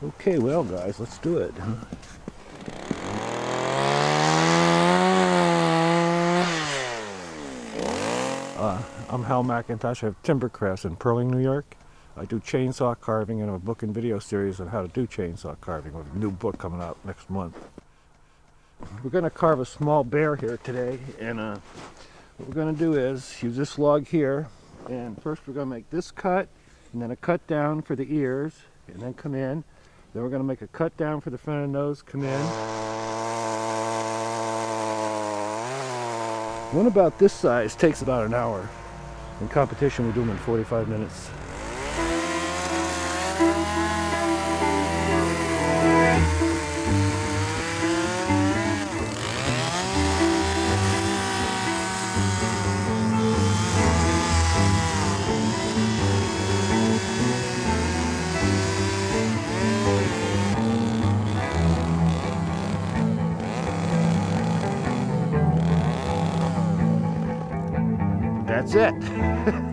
Okay, well guys, let's do it. I'm Hal Macintosh. I have timber crafts in Pearling, New York. I do chainsaw carving and I have a book and video series on how to do chainsaw carving with a new book coming out next month. We're going to carve a small bear here today, and what we're going to do is use this log here, and first we're going to make this cut and then a cut down for the ears and then come in. Then we're going to make a cut down for the front of the nose, come in. One about this size takes about an hour. In competition we do them in 45 minutes. That's it.